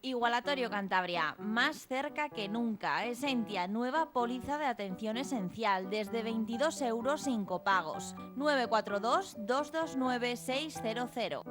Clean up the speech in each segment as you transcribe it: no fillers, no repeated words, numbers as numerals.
Igualatorio Cantabria, más cerca que nunca. Esentia, nueva póliza de atención esencial, desde 22 euros sin copagos. 942-229-600.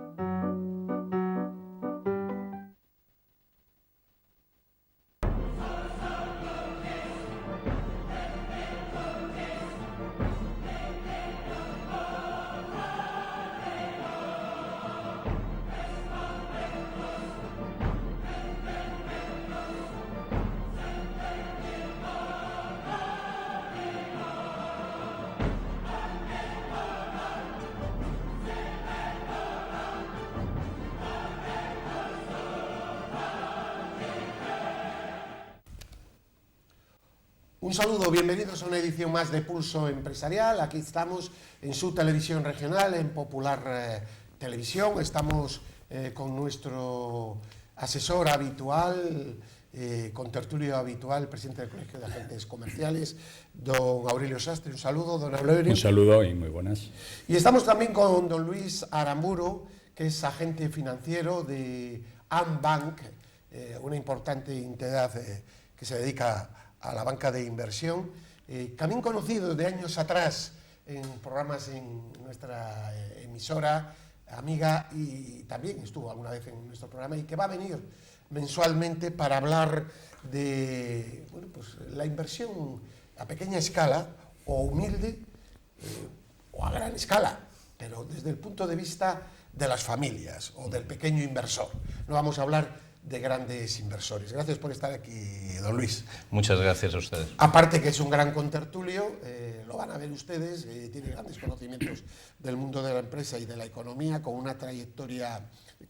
Un saludo, bienvenidos a una edición más de Pulso Empresarial. Aquí estamos en su televisión regional, en Popular Televisión. Estamos con nuestro asesor habitual, contertulio habitual, presidente del Colegio de Agentes Comerciales, don Aurelio Sastre. Un saludo, don Aurelio. Un saludo y muy buenas. Y estamos también con don Luis Aramburu, que es agente financiero de Ambank, una importante entidad que se dedica a la banca de inversión, también conocido de años atrás en programas en nuestra emisora amiga, y también estuvo alguna vez en nuestro programa, y que va a venir mensualmente para hablar de la inversión a pequeña escala o humilde o a gran escala, pero desde el punto de vista de las familias o del pequeño inversor. No vamos a hablar de grandes inversores. Gracias por estar aquí, don Luis. Muchas gracias a ustedes. Aparte que es un gran contertulio, lo van a ver ustedes, tiene grandes conocimientos del mundo de la empresa y de la economía, con una trayectoria,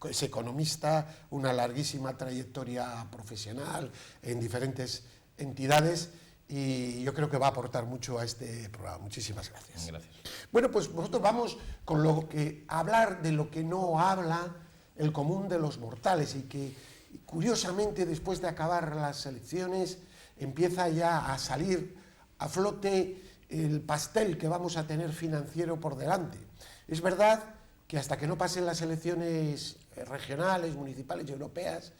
es economista, una larguísima trayectoria profesional en diferentes entidades, y yo creo que va a aportar mucho a este programa. Muchísimas gracias. Gracias. Bueno, pues nosotros vamos con lo que hablar de lo que no habla el común de los mortales, y que curiosamente, después de acabar las elecciones, empieza ya a salir a flote el pastel que vamos a tener financiero por delante. Es verdad que hasta que no pasen las elecciones regionales, municipales y europeas,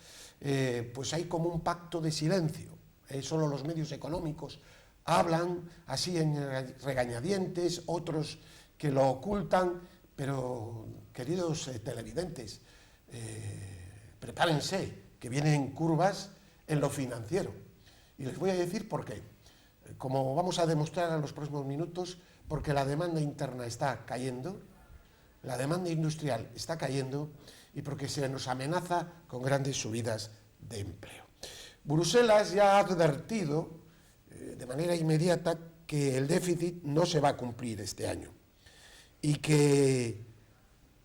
pues hay como un pacto de silencio. Solo los medios económicos hablan así en regañadientes, otros que lo ocultan, pero queridos televidentes, prepárense, que vienen curvas en lo financiero. Y les voy a decir por qué. Como vamos a demostrar en los próximos minutos, porque la demanda interna está cayendo, la demanda industrial está cayendo, y porque se nos amenaza con grandes subidas de empleo. Bruselas ya ha advertido de manera inmediata que el déficit no se va a cumplir este año, y que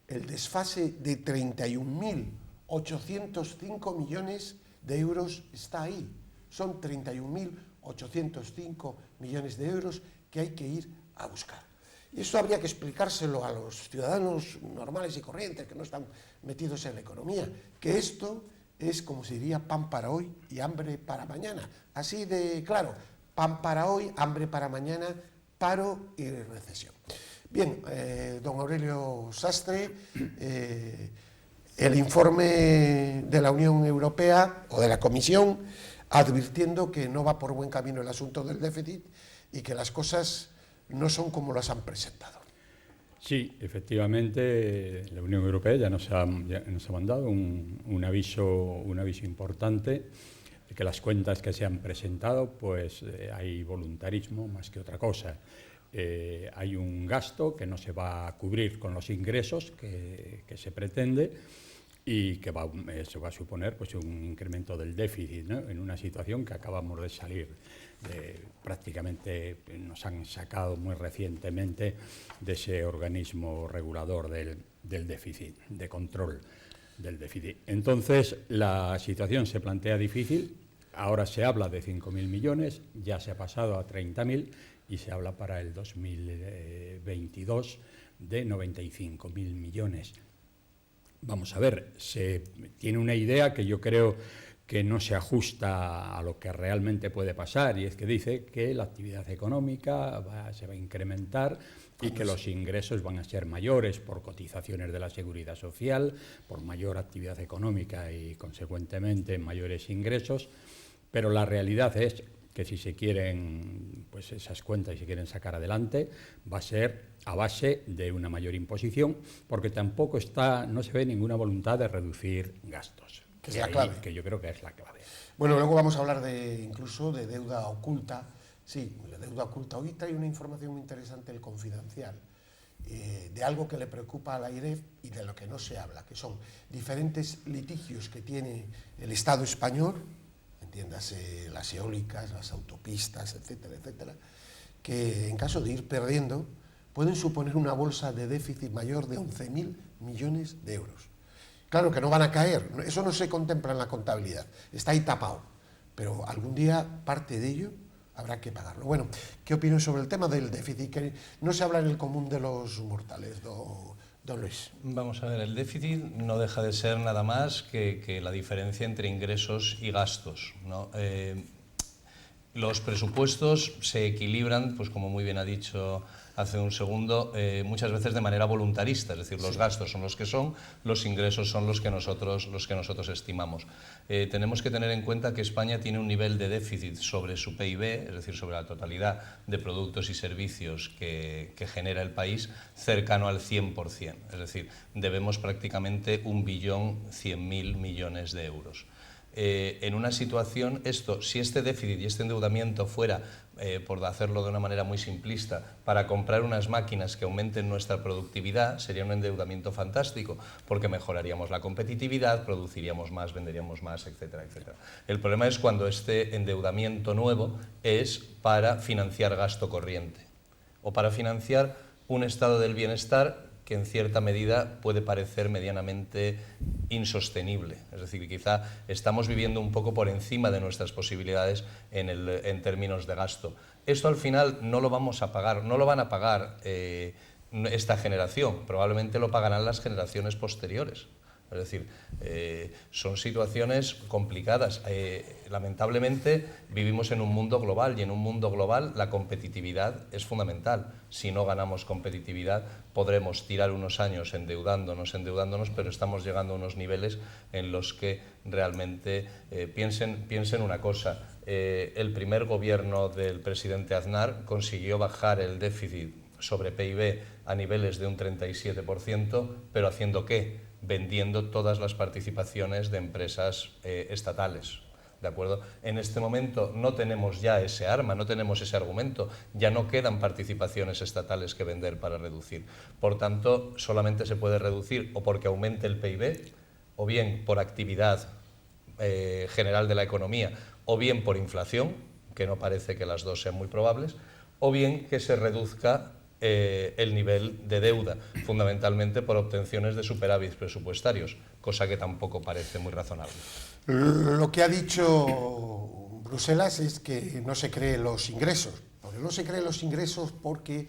el desfase de 31.805 millones de euros está ahí. Son 31.805 millones de euros que hay que ir a buscar. Y esto habría que explicárselo a los ciudadanos normales y corrientes que no están metidos en la economía, que esto es, como se diría, pan para hoy y hambre para mañana. Así de claro, pan para hoy, hambre para mañana, paro y recesión. Bien, don Aurelio Sastre, el informe de la Unión Europea o de la Comisión advirtiendo que no va por buen camino el asunto del déficit y que las cosas no son como las han presentado. Sí, efectivamente, la Unión Europea ya nos ha mandado un aviso importante de que las cuentas que se han presentado, pues hay voluntarismo más que otra cosa. Hay un gasto que no se va a cubrir con los ingresos que se pretende, y que eso va a suponer pues un incremento del déficit, ¿no? En una situación que acabamos de salir, prácticamente nos han sacado muy recientemente de ese organismo regulador del déficit, de control del déficit. Entonces la situación se plantea difícil. Ahora se habla de 5.000 millones, ya se ha pasado a 30.000 y se habla para el 2022 de 95.000 millones. Vamos a ver, se tiene una idea que yo creo que no se ajusta a lo que realmente puede pasar, y es que dice que la actividad económica se va a incrementar y que los ingresos van a ser mayores por cotizaciones de la Seguridad Social, por mayor actividad económica y, consecuentemente, mayores ingresos, pero la realidad es que si se quieren, pues esas cuentas y se quieren sacar adelante, va a ser a base de una mayor imposición, porque tampoco no se ve ninguna voluntad de reducir gastos. Que es la clave. Que yo creo que es la clave. Bueno, luego vamos a hablar incluso de deuda oculta. Sí, la deuda oculta. Hoy trae una información muy interesante el Confidencial, de algo que le preocupa a la AIREF y de lo que no se habla, que son diferentes litigios que tiene el Estado español, entiéndase las eólicas, las autopistas, etcétera, etcétera, que en caso de ir perdiendo pueden suponer una bolsa de déficit mayor de 11.000 millones de euros. Claro que no van a caer, eso no se contempla en la contabilidad, está ahí tapado, pero algún día parte de ello habrá que pagarlo. Bueno, ¿qué opino sobre el tema del déficit? Que no se habla en el común de los mortales, don Luis. Vamos a ver, el déficit no deja de ser nada más que la diferencia entre ingresos y gastos, ¿no? Los presupuestos se equilibran, pues como muy bien ha dicho hace un segundo, muchas veces de manera voluntarista, es decir, los gastos son los que son, los ingresos son los que nosotros estimamos. Tenemos que tener en cuenta que España tiene un nivel de déficit sobre su PIB, es decir, sobre la totalidad de productos y servicios que genera el país, cercano al 100%, es decir, debemos prácticamente 1.100.000 millones de euros. En una situación, si este déficit y este endeudamiento fuera, por hacerlo de una manera muy simplista, para comprar unas máquinas que aumenten nuestra productividad, sería un endeudamiento fantástico, porque mejoraríamos la competitividad, produciríamos más, venderíamos más, etcétera, etcétera. El problema es cuando este endeudamiento nuevo es para financiar gasto corriente o para financiar un estado del bienestar que en cierta medida puede parecer medianamente insostenible. Es decir, quizá estamos viviendo un poco por encima de nuestras posibilidades en términos de gasto. Esto al final no lo vamos a pagar, no lo van a pagar esta generación, probablemente lo pagarán las generaciones posteriores. Es decir, son situaciones complicadas. Lamentablemente vivimos en un mundo global y en un mundo global la competitividad es fundamental. Si no ganamos competitividad podremos tirar unos años endeudándonos, pero estamos llegando a unos niveles en los que realmente piensen una cosa. El primer gobierno del presidente Aznar consiguió bajar el déficit sobre PIB a niveles de un 37%, pero ¿haciendo qué? Vendiendo todas las participaciones de empresas estatales, ¿de acuerdo? En este momento no tenemos ya ese arma, no tenemos ese argumento, ya no quedan participaciones estatales que vender para reducir. Por tanto, solamente se puede reducir o porque aumente el PIB, o bien por actividad general de la economía, o bien por inflación, que no parece que las dos sean muy probables, o bien que se reduzca el nivel de deuda, fundamentalmente por obtenciones de superávit presupuestarios, cosa que tampoco parece muy razonable. Lo que ha dicho Bruselas es que no se creen los ingresos, porque no se creen los ingresos porque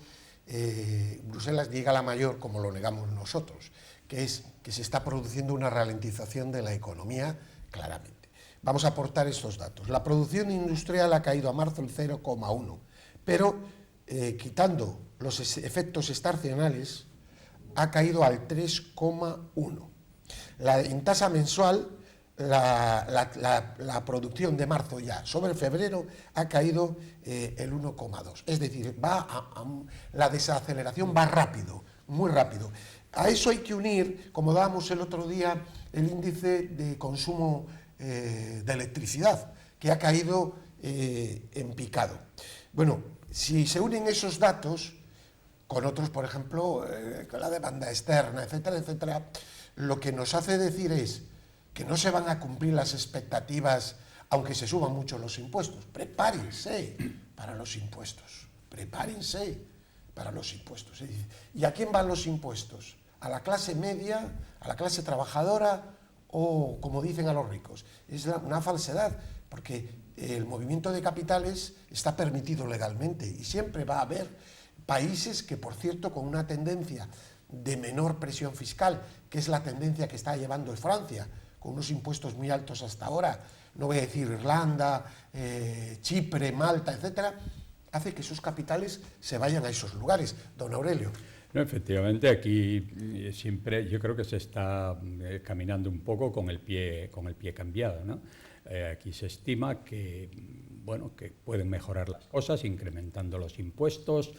Bruselas niega la mayor, como lo negamos nosotros, que es que se está produciendo una ralentización de la economía claramente. Vamos a aportar estos datos. La producción industrial ha caído a marzo el 0,1, pero quitando los efectos estacionales, ha caído al 3,1. En tasa mensual, la producción de marzo ya sobre febrero ha caído el 1,2. Es decir, la desaceleración va rápido, muy rápido. A eso hay que unir, como dábamos el otro día, el índice de consumo de electricidad, que ha caído en picado. Bueno, si se unen esos datos con otros, por ejemplo, con la demanda externa, etcétera, etcétera, lo que nos hace decir es que no se van a cumplir las expectativas, aunque se suban mucho los impuestos. Prepárense para los impuestos, prepárense para los impuestos. ¿Y a quién van los impuestos? ¿A la clase media, a la clase trabajadora o, como dicen, a los ricos? Es una falsedad, porque el movimiento de capitales está permitido legalmente y siempre va a haber países que, por cierto, con una tendencia de menor presión fiscal, que es la tendencia que está llevando Francia, con unos impuestos muy altos hasta ahora, no voy a decir Irlanda, Chipre, Malta, etcétera, hace que esos capitales se vayan a esos lugares, don Aurelio. No, efectivamente, aquí siempre yo creo que se está caminando un poco con el pie cambiado, ¿no? Aquí se estima que, bueno, que pueden mejorar las cosas incrementando los impuestos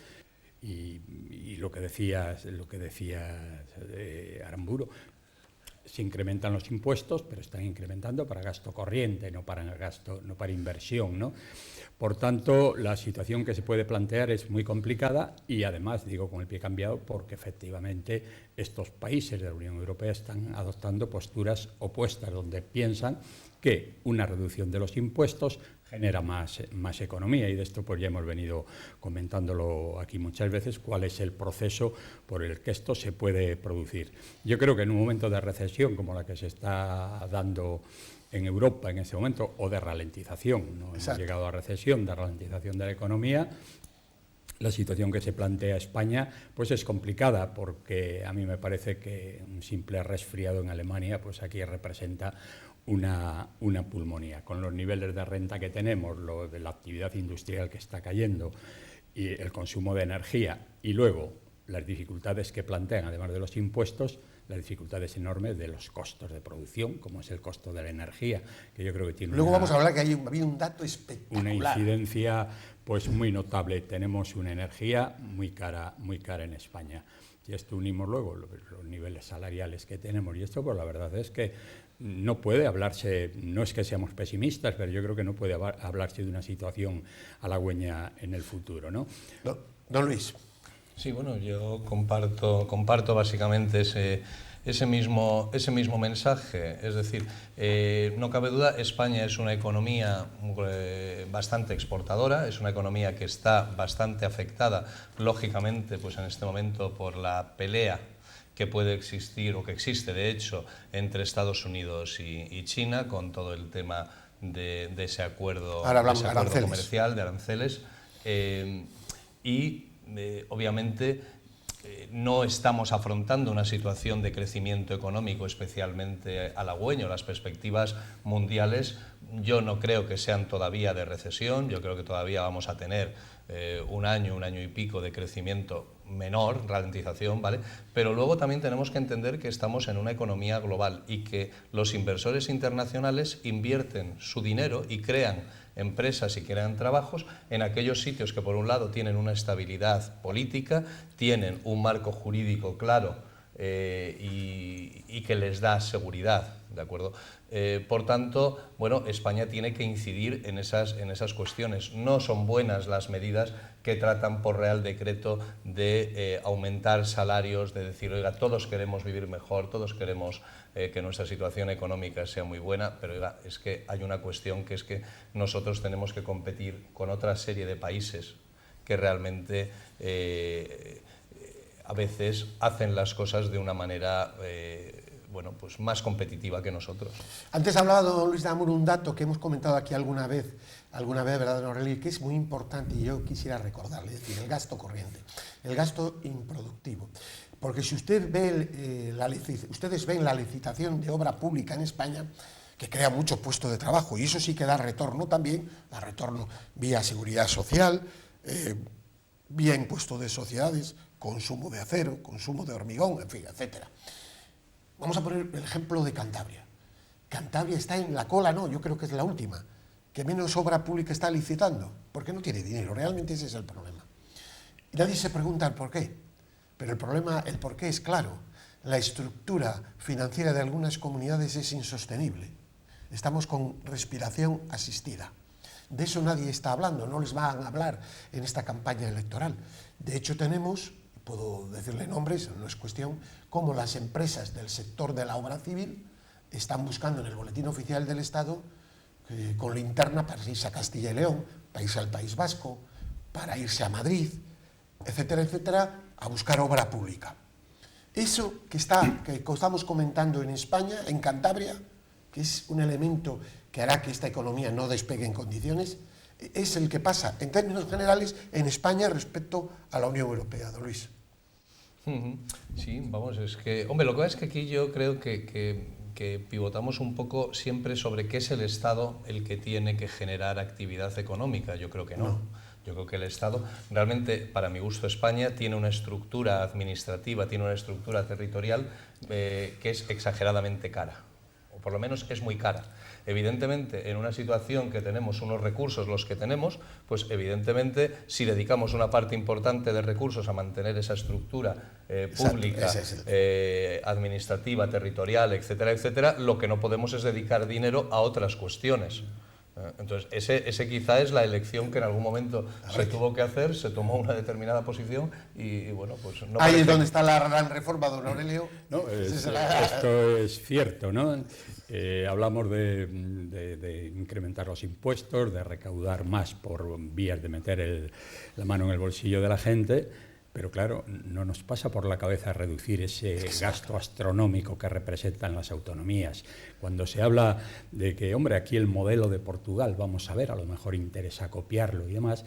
y lo que decía Aramburu. Se incrementan los impuestos, pero están incrementando para gasto corriente, no para inversión, ¿no? Por tanto, la situación que se puede plantear es muy complicada y además, digo con el pie cambiado, porque efectivamente estos países de la Unión Europea están adoptando posturas opuestas, donde piensan que una reducción de los impuestos genera más economía, y de esto pues ya hemos venido comentándolo aquí muchas veces, cuál es el proceso por el que esto se puede producir. Yo creo que en un momento de recesión como la que se está dando en Europa en este momento, o de ralentización, no hemos llegado a recesión, de ralentización de la economía, la situación que se plantea España pues es complicada, porque a mí me parece que un simple resfriado en Alemania pues aquí representa una pulmonía. Con los niveles de renta que tenemos, lo de la actividad industrial que está cayendo y el consumo de energía, y luego las dificultades que plantean, además de los impuestos, las dificultades enormes de los costos de producción, como es el costo de la energía, que yo creo que tiene vamos a hablar que ha habido un dato espectacular. Una incidencia pues muy notable. Tenemos una energía muy cara en España. Si esto unimos luego los niveles salariales que tenemos y esto, pues la verdad es que no puede hablarse, no es que seamos pesimistas, pero yo creo que no puede hablarse de una situación halagüeña en el futuro, ¿no? Don Luis. Sí, bueno, yo comparto básicamente ese mismo mensaje. Es decir, no cabe duda, España es una economía bastante exportadora, es una economía que está bastante afectada, lógicamente, pues en este momento por la pelea que puede existir, o que existe de hecho, entre Estados Unidos y China, con todo el tema de ese acuerdo, comercial, de aranceles, obviamente no estamos afrontando una situación de crecimiento económico especialmente halagüeño. Las perspectivas mundiales yo no creo que sean todavía de recesión, yo creo que todavía vamos a tener un año y pico de crecimiento menor, ralentización, ¿vale? Pero luego también tenemos que entender que estamos en una economía global y que los inversores internacionales invierten su dinero y crean empresas y crean trabajos en aquellos sitios que por un lado tienen una estabilidad política, tienen un marco jurídico claro y que les da seguridad, ¿de acuerdo? Por tanto, bueno, España tiene que incidir en esas cuestiones. No son buenas las medidas que tratan por Real Decreto de aumentar salarios, de decir, oiga, todos queremos vivir mejor, todos queremos que nuestra situación económica sea muy buena, pero oiga, es que hay una cuestión que es que nosotros tenemos que competir con otra serie de países que realmente a veces hacen las cosas de una manera bueno, pues más competitiva que nosotros. Antes hablaba don Luis de Aramburu un dato que hemos comentado aquí alguna vez, ¿verdad, don Aurelio? Que es muy importante y yo quisiera recordarle, es decir, el gasto corriente, el gasto improductivo. Porque si usted ve ustedes ven la licitación de obra pública en España, que crea muchos puestos de trabajo, y eso sí que da retorno también, da retorno vía seguridad social, vía impuesto de sociedades, consumo de acero, consumo de hormigón, en fin, etcétera. Vamos a poner el ejemplo de Cantabria. Cantabria está en la cola, no, yo creo que es la última, que menos obra pública está licitando, porque no tiene dinero, realmente ese es el problema. Y nadie se pregunta el por qué, pero el por qué es claro. La estructura financiera de algunas comunidades es insostenible. Estamos con respiración asistida. De eso nadie está hablando, no les van a hablar en esta campaña electoral. De hecho tenemos, puedo decirle nombres, no es cuestión, como las empresas del sector de la obra civil están buscando en el Boletín Oficial del Estado con linterna para irse a Castilla y León, para irse al País Vasco, para irse a Madrid, etcétera, etcétera, a buscar obra pública. Eso que estamos comentando en España, en Cantabria, que es un elemento que hará que esta economía no despegue en condiciones, es el que pasa, en términos generales, en España respecto a la Unión Europea, don Luis. Sí, vamos, es que... Hombre, lo que pasa es que aquí yo creo que pivotamos un poco siempre sobre qué es el Estado el que tiene que generar actividad económica. Yo creo que no. Yo creo que el Estado, realmente, para mi gusto, España tiene una estructura administrativa, tiene una estructura territorial que es exageradamente cara, o por lo menos es muy cara. Evidentemente, en una situación que tenemos unos recursos los que tenemos, pues evidentemente si dedicamos una parte importante de recursos a mantener esa estructura pública, administrativa, territorial, etcétera, etcétera, lo que no podemos es dedicar dinero a otras cuestiones. Entonces, ese quizá es la elección que en algún momento se tuvo que hacer, se tomó una determinada posición y bueno, pues no. Ahí es donde está la gran reforma, don Aurelio. No, esto es cierto, ¿no? Hablamos de incrementar los impuestos, de recaudar más por vías de meter la mano en el bolsillo de la gente, pero claro, no nos pasa por la cabeza reducir ese gasto astronómico que representan las autonomías. Cuando se habla de que, hombre, aquí el modelo de Portugal, vamos a ver, a lo mejor interesa copiarlo y demás,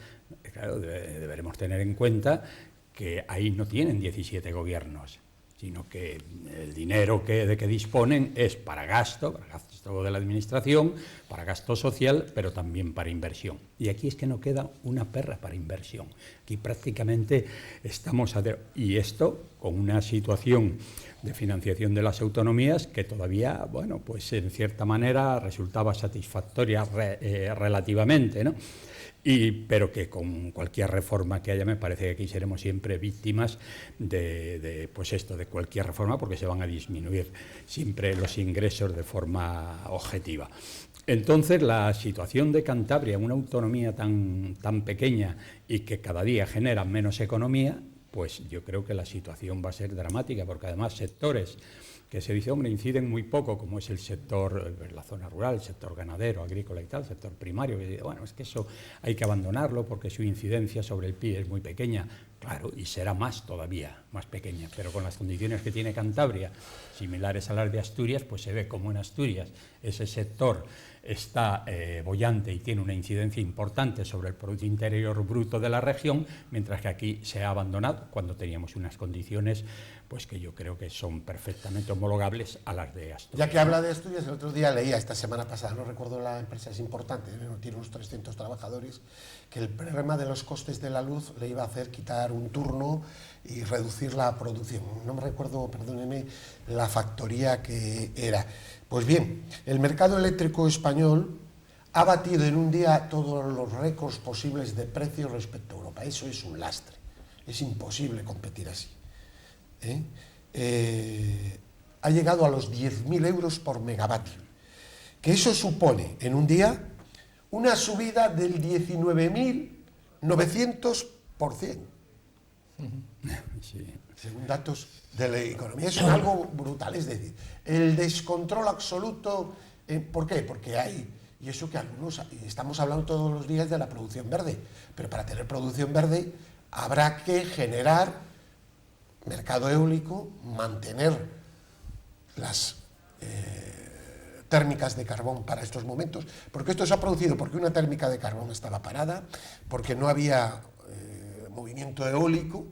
claro, deberemos tener en cuenta que ahí no tienen 17 gobiernos, sino que el dinero de que disponen es para gasto de la administración, para gasto social, pero también para inversión. Y aquí es que no queda una perra para inversión. Aquí prácticamente estamos... Y esto con una situación de financiación de las autonomías que todavía, bueno, pues en cierta manera resultaba satisfactoria relativamente, ¿no? Pero que con cualquier reforma que haya, me parece que aquí seremos siempre víctimas de cualquier reforma, porque se van a disminuir siempre los ingresos de forma objetiva. Entonces, la situación de Cantabria, una autonomía tan pequeña y que cada día genera menos economía, pues yo creo que la situación va a ser dramática, porque además sectores que se dice, hombre, inciden muy poco, como es el sector, la zona rural, el sector ganadero, agrícola y tal, el sector primario, que dice, bueno, es que eso hay que abandonarlo porque su incidencia sobre el PIB es muy pequeña. Claro, y será todavía más pequeña, pero con las condiciones que tiene Cantabria, similares a las de Asturias, pues se ve como en Asturias ese sector está boyante y tiene una incidencia importante sobre el Producto Interior Bruto de la región, mientras que aquí se ha abandonado cuando teníamos unas condiciones pues que yo creo que son perfectamente homologables a las de Asturias. Ya que habla de Asturias, el otro día leía, esta semana pasada, no recuerdo la empresa, es importante, tiene unos 300 trabajadores, que el problema de los costes de la luz le iba a hacer quitar un turno y reducir la producción. No me recuerdo, perdónenme, la factoría que era. Pues bien, el mercado eléctrico español ha batido en un día todos los récords posibles de precios respecto a Europa. Eso es un lastre, es imposible competir así. Ha llegado a los 10.000 euros por megavatio, que eso supone en un día una subida del 19.900%. Sí. Según datos de la economía, es algo brutal, es decir, el descontrol absoluto. ¿Por qué? Porque hay, y eso que algunos, estamos hablando todos los días de la producción verde, pero para tener producción verde habrá que generar mercado eólico, mantener las térmicas de carbón para estos momentos, porque esto se ha producido porque una térmica de carbón estaba parada, porque no había movimiento eólico.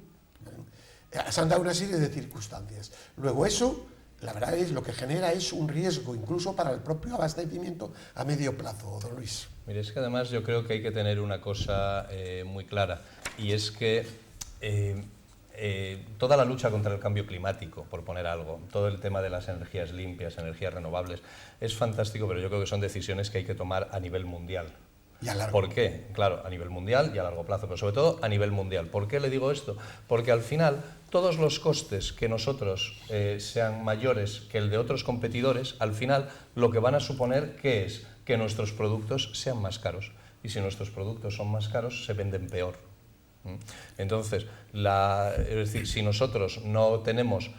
Se han dado una serie de circunstancias. Luego eso, la verdad es, lo que genera es un riesgo incluso para el propio abastecimiento a medio plazo, don Luis. Mire, es que además yo creo que hay que tener una cosa muy clara, y es que toda la lucha contra el cambio climático, por poner algo, todo el tema de las energías limpias, energías renovables, es fantástico, pero yo creo que son decisiones que hay que tomar a nivel mundial. Y a largo. ¿Por qué? Claro, a nivel mundial y a largo plazo, pero sobre todo a nivel mundial. ¿Por qué le digo esto? Porque al final todos los costes que nosotros sean mayores que el de otros competidores, al final lo que van a suponer ¿qué es? Que nuestros productos sean más caros. Y si nuestros productos son más caros, se venden peor. Entonces, es decir, si nosotros no tenemos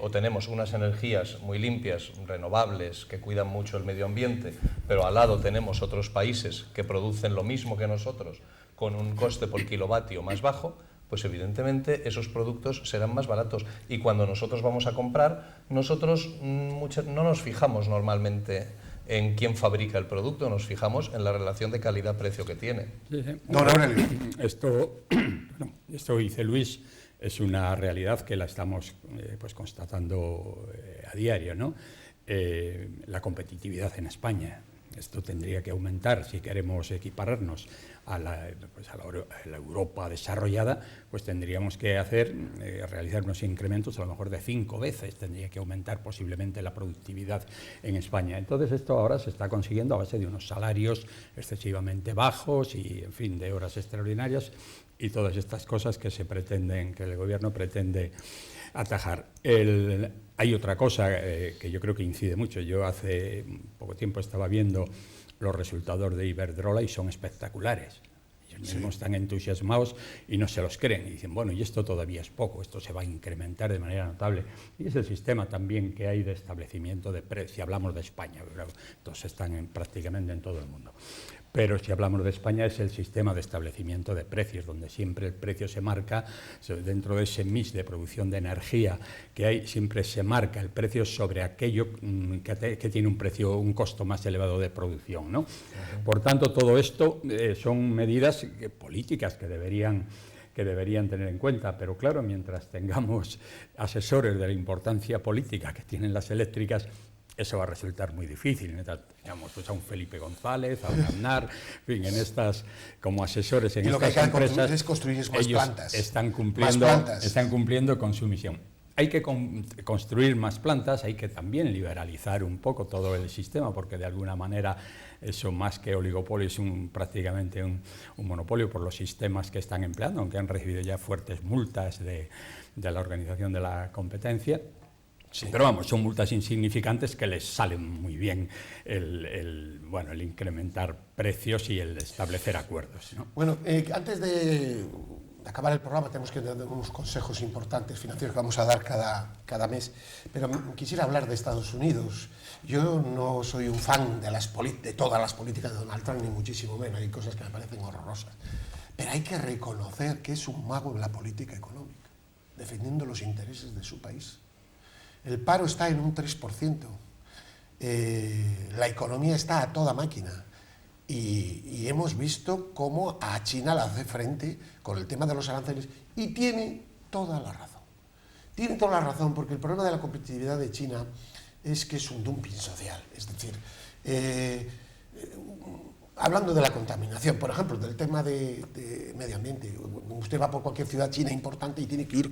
o tenemos unas energías muy limpias, renovables, que cuidan mucho el medio ambiente, pero al lado tenemos otros países que producen lo mismo que nosotros con un coste por kilovatio más bajo, pues evidentemente esos productos serán más baratos. Y cuando nosotros vamos a comprar, nosotros no nos fijamos normalmente en quién fabrica el producto, nos fijamos en la relación de calidad-precio que tiene. Sí, sí. No, Aurelio. Esto dice Luis, es una realidad que la estamos pues constatando a diario, ¿no? La competitividad en España. Esto tendría que aumentar si queremos equipararnos a la Europa desarrollada, pues tendríamos que realizar unos incrementos a lo mejor de 5 veces, tendría que aumentar posiblemente la productividad en España. Entonces esto ahora se está consiguiendo a base de unos salarios excesivamente bajos y, en fin, de horas extraordinarias y todas estas cosas que el gobierno pretende atajar. Hay otra cosa que yo creo que incide mucho. Yo hace poco tiempo estaba viendo los resultados de Iberdrola y son espectaculares. Ellos mismos están entusiasmados y no se los creen. Y dicen, bueno, y esto todavía es poco, esto se va a incrementar de manera notable. Y es el sistema también que hay de establecimiento de precios. Si hablamos de España, pero estos están prácticamente en todo el mundo. Pero si hablamos de España es el sistema de establecimiento de precios, donde siempre el precio se marca, dentro de ese mix de producción de energía que hay, siempre se marca el precio sobre aquello que tiene un costo más elevado de producción, ¿no? Por tanto, todo esto son medidas políticas que deberían tener en cuenta, pero claro, mientras tengamos asesores de la importancia política que tienen las eléctricas, eso va a resultar muy difícil. Digamos, pues a un Felipe González, a un Aznar, en fin, como asesores en estas empresas, es construir más plantas. Están cumpliendo con su misión. Hay que construir más plantas, hay que también liberalizar un poco todo el sistema, porque de alguna manera eso, más que oligopolio, es prácticamente un monopolio por los sistemas que están empleando, aunque han recibido ya fuertes multas de la Organización de la Competencia. Sí. Pero vamos, son multas insignificantes que les salen muy bien el incrementar precios y el establecer acuerdos, ¿no? Bueno, antes de acabar el programa tenemos que dar unos consejos importantes financieros que vamos a dar cada mes, pero quisiera hablar de Estados Unidos. Yo no soy un fan de todas las políticas de Donald Trump, ni muchísimo menos, hay cosas que me parecen horrorosas, pero hay que reconocer que es un mago en la política económica, defendiendo los intereses de su país. El paro está en un 3%, la economía está a toda máquina y hemos visto cómo a China la hace frente con el tema de los aranceles y tiene toda la razón. Tiene toda la razón porque el problema de la competitividad de China es que es un dumping social, es decir, hablando de la contaminación, por ejemplo, del tema de medio ambiente, usted va por cualquier ciudad china importante y tiene que ir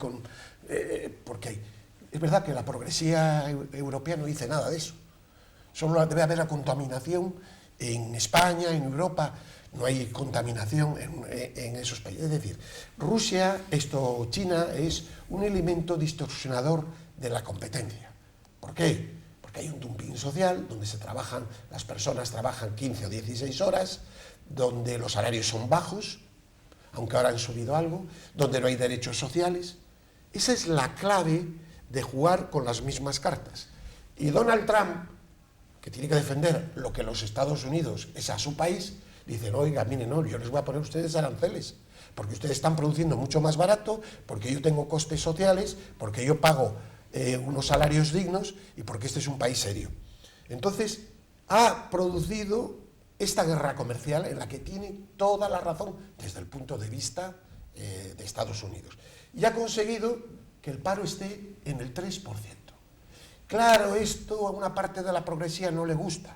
porque es verdad que la progresía europea no dice nada de eso. Solo debe haber la contaminación en España, en Europa, no hay contaminación en esos países. Es decir, China es un elemento distorsionador de la competencia. ¿Por qué? Porque hay un dumping social donde las personas trabajan 15 o 16 horas, donde los salarios son bajos, aunque ahora han subido algo, donde no hay derechos sociales. Esa es la clave de jugar con las mismas cartas. Y Donald Trump, que tiene que defender lo que los Estados Unidos es a su país, dicen, oiga, miren, no, yo les voy a poner a ustedes aranceles, porque ustedes están produciendo mucho más barato, porque yo tengo costes sociales, porque yo pago unos salarios dignos y porque este es un país serio. Entonces, ha producido esta guerra comercial en la que tiene toda la razón desde el punto de vista de Estados Unidos. Y ha conseguido que el paro esté en el 3%. Claro, esto a una parte de la progresía no le gusta,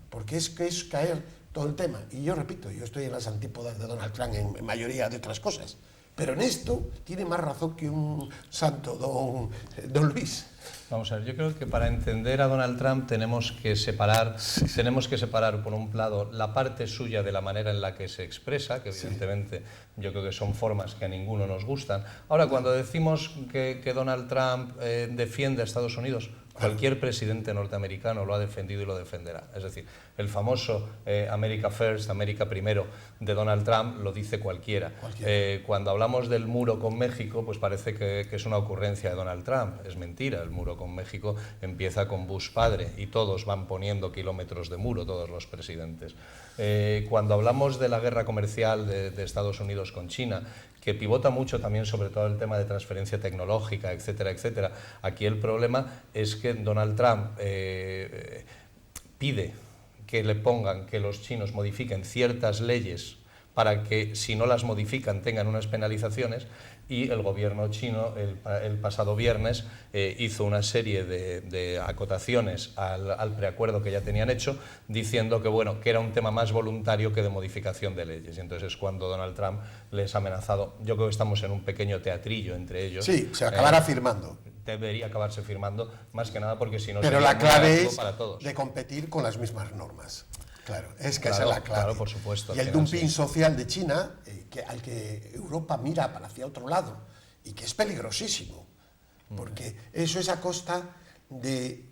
porque es caer todo el tema. Y yo repito, yo estoy en las antípodas de Donald Trump en mayoría de otras cosas, pero en esto tiene más razón que un santo don Luis. Vamos a ver, yo creo que para entender a Donald Trump tenemos que separar por un lado la parte suya de la manera en la que se expresa, que evidentemente yo creo que son formas que a ninguno nos gustan. Ahora, cuando decimos que Donald Trump defiende a Estados Unidos, cualquier presidente norteamericano lo ha defendido y lo defenderá. Es decir, el famoso America First, América Primero de Donald Trump lo dice cualquiera. Cuando hablamos del muro con México, pues parece que es una ocurrencia de Donald Trump. Es mentira, el muro con México empieza con Bush padre y todos van poniendo kilómetros de muro, todos los presidentes. Cuando hablamos de la guerra comercial de Estados Unidos con China, que pivota mucho también sobre todo el tema de transferencia tecnológica, etcétera, etcétera. Aquí el problema es que Donald Trump pide que le pongan, que los chinos modifiquen ciertas leyes para que si no las modifican tengan unas penalizaciones, y el gobierno chino el pasado viernes hizo una serie de acotaciones al preacuerdo que ya tenían hecho, diciendo que, bueno, que era un tema más voluntario que de modificación de leyes. Y entonces es cuando Donald Trump les ha amenazado. Yo creo que estamos en un pequeño teatrillo entre ellos. Sí, se acabará firmando. Debería acabarse firmando, más que nada porque si no pero sería la clave negativo es para todos. de competir con las mismas normas. Claro, es que Claro, esa es la clave. claro, por supuesto, Y al el final, dumping sí. social de China, al que Europa mira para hacia otro lado, y que es peligrosísimo, porque eso es a costa de...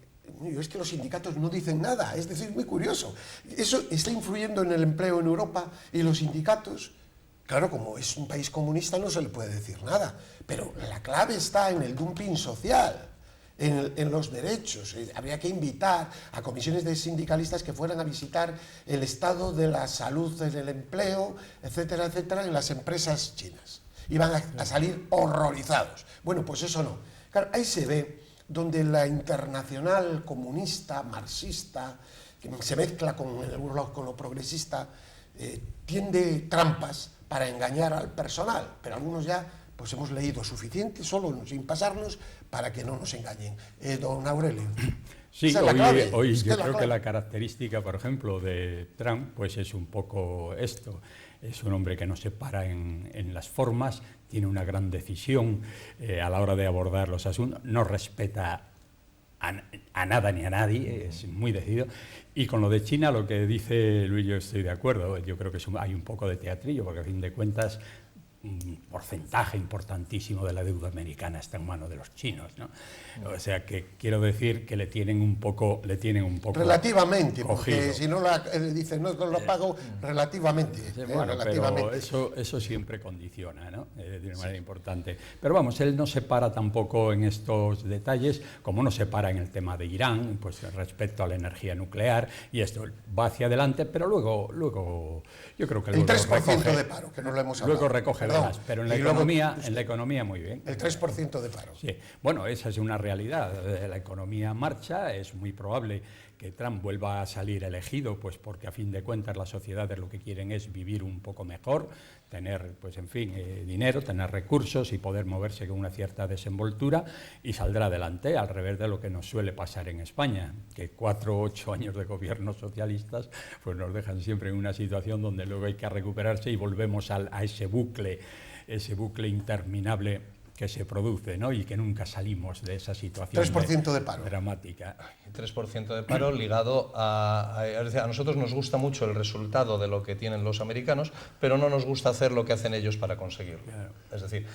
Es que los sindicatos no dicen nada, es decir, muy curioso. Eso está influyendo en el empleo en Europa, y los sindicatos, claro, como es un país comunista no se le puede decir nada, pero la clave está en el dumping social. En los derechos. Habría que invitar a comisiones de sindicalistas que fueran a visitar el estado de la salud en el empleo, etcétera, etcétera, en las empresas chinas. Iban a salir horrorizados. Bueno, pues eso no. Claro, ahí se ve donde la internacional comunista, marxista, que se mezcla con lo progresista, tiende trampas para engañar al personal, pero algunos ya pues hemos leído suficiente, solo sin pasarnos, para que no nos engañen. Don Aurelio. Sí, esa es la clave, hoy es que yo es la creo que clave. la característica, por ejemplo, de Trump, pues es un poco esto. Es un hombre que no se para en las formas, tiene una gran decisión a la hora de abordar los asuntos, no respeta a nada ni a nadie, es muy decidido. Y con lo de China, lo que dice Luis, yo estoy de acuerdo. Yo creo que hay un poco de teatrillo, porque a fin de cuentas un porcentaje importantísimo de la deuda americana está en manos de los chinos, ¿no? O sea que quiero decir que le tienen un poco relativamente, porque cogido. si no dicen no lo pago relativamente, Bueno, relativamente. pero eso siempre condiciona, ¿no? De una manera importante. Pero vamos, él no se para tampoco en estos detalles, como no se para en el tema de Irán, pues respecto a la energía nuclear, y esto va hacia adelante, pero luego yo creo que el luego 3% recoge, de paro, que no lo hemos hablado. luego recoge Perdón. velas, pero en la Y luego, economía muy bien. el 3% de paro. Sí, bueno, esa es una realidad. La economía marcha, es muy probable que Trump vuelva a salir elegido, pues porque a fin de cuentas las sociedades lo que quieren es vivir un poco mejor, tener, pues en fin, dinero, tener recursos y poder moverse con una cierta desenvoltura, y saldrá adelante, al revés de lo que nos suele pasar en España, que 4 o 8 años de gobiernos socialistas pues nos dejan siempre en una situación donde luego hay que recuperarse y volvemos a ese bucle interminable que se produce, ¿no? Y que nunca salimos de esa situación 3% de paro. dramática. 3% de paro ligado a nosotros nos gusta mucho el resultado de lo que tienen los americanos, pero no nos gusta hacer lo que hacen ellos para conseguirlo. Claro. Es decir,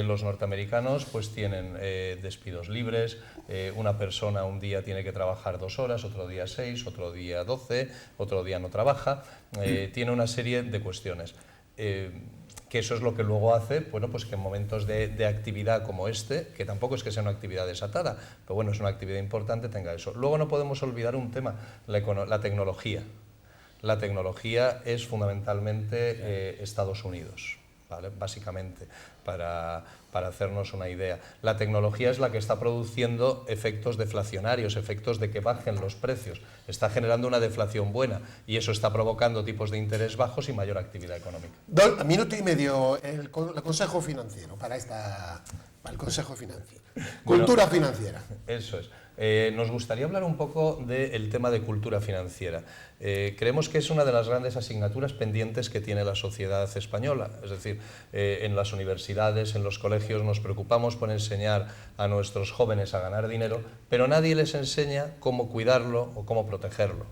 los norteamericanos pues tienen despidos libres, una persona un día tiene que trabajar 2 horas, otro día 6, otro día 12, otro día no trabaja, tiene una serie de cuestiones. Que eso es lo que luego hace, bueno, pues que en momentos de actividad como este, que tampoco es que sea una actividad desatada, pero bueno, es una actividad importante, tenga eso. Luego no podemos olvidar un tema, la tecnología. La tecnología es fundamentalmente Estados Unidos, ¿vale? Básicamente, para hacernos una idea. La tecnología es la que está produciendo efectos deflacionarios, efectos de que bajen los precios. Está generando una deflación buena y eso está provocando tipos de interés bajos y mayor actividad económica. Minuto y medio el consejo financiero para el consejo financiero. Cultura financiera. Eso es. Nos gustaría hablar un poco del tema de cultura financiera. Creemos que es una de las grandes asignaturas pendientes que tiene la sociedad española. Es decir, en las universidades, en los colegios nos preocupamos por enseñar a nuestros jóvenes a ganar dinero, pero nadie les enseña cómo cuidarlo o cómo protegerlo.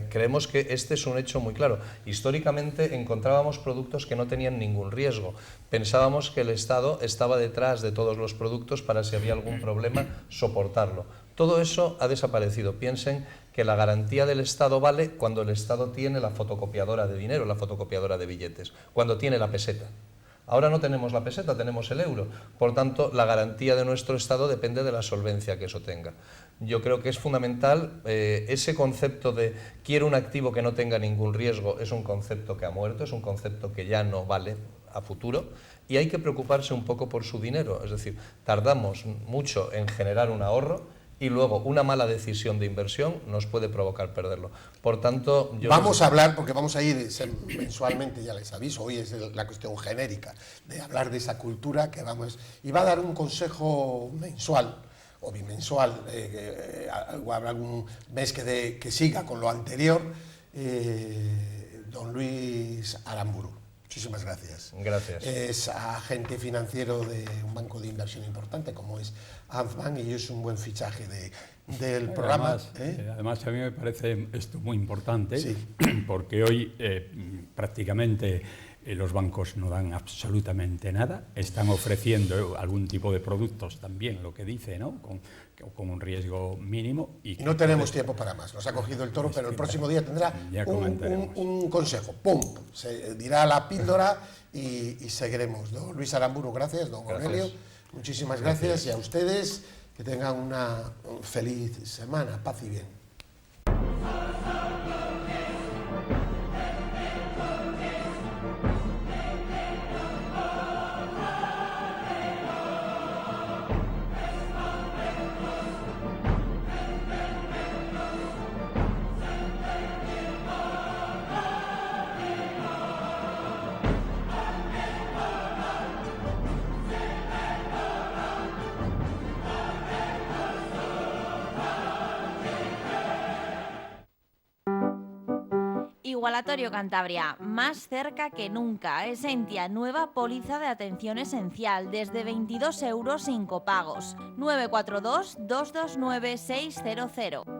Creemos que este es un hecho muy claro. Históricamente encontrábamos productos que no tenían ningún riesgo. Pensábamos que el Estado estaba detrás de todos los productos para, si había algún problema, soportarlo. Todo eso ha desaparecido. Piensen que la garantía del Estado vale cuando el Estado tiene la fotocopiadora de dinero, la fotocopiadora de billetes, cuando tiene la peseta. Ahora no tenemos la peseta, tenemos el euro. Por tanto, la garantía de nuestro Estado depende de la solvencia que eso tenga. Yo creo que es fundamental ese concepto de quiero un activo que no tenga ningún riesgo, es un concepto que ha muerto, es un concepto que ya no vale a futuro, y hay que preocuparse un poco por su dinero. Es decir, tardamos mucho en generar un ahorro y luego una mala decisión de inversión nos puede provocar perderlo. Por tanto, vamos a hablar, porque vamos a ir mensualmente, ya les aviso, hoy es la cuestión genérica, de hablar de esa cultura que vamos... Y va a dar un consejo mensual o bimensual, o habrá algún mes que siga con lo anterior, don Luis Aramburu. Muchísimas gracias. Gracias. Es agente financiero de un banco de inversión importante como es Azbank y es un buen fichaje del programa. Además, a mí me parece esto muy importante, sí, porque hoy prácticamente los bancos no dan absolutamente nada, están ofreciendo algún tipo de productos también, lo que dice, ¿no? Con un riesgo mínimo. Y no tenemos tiempo para más, nos ha cogido el toro, pero el próximo día tendrá un consejo. ¡Pum! Se dirá la píldora y seguiremos. Don Luis Aramburu, gracias. Don Cornelio, muchísimas gracias. Y a ustedes, que tengan una feliz semana. Paz y bien. Igualatorio Cantabria, más cerca que nunca. Esentia, nueva póliza de atención esencial, desde 22 euros sin copagos. 942 229 600.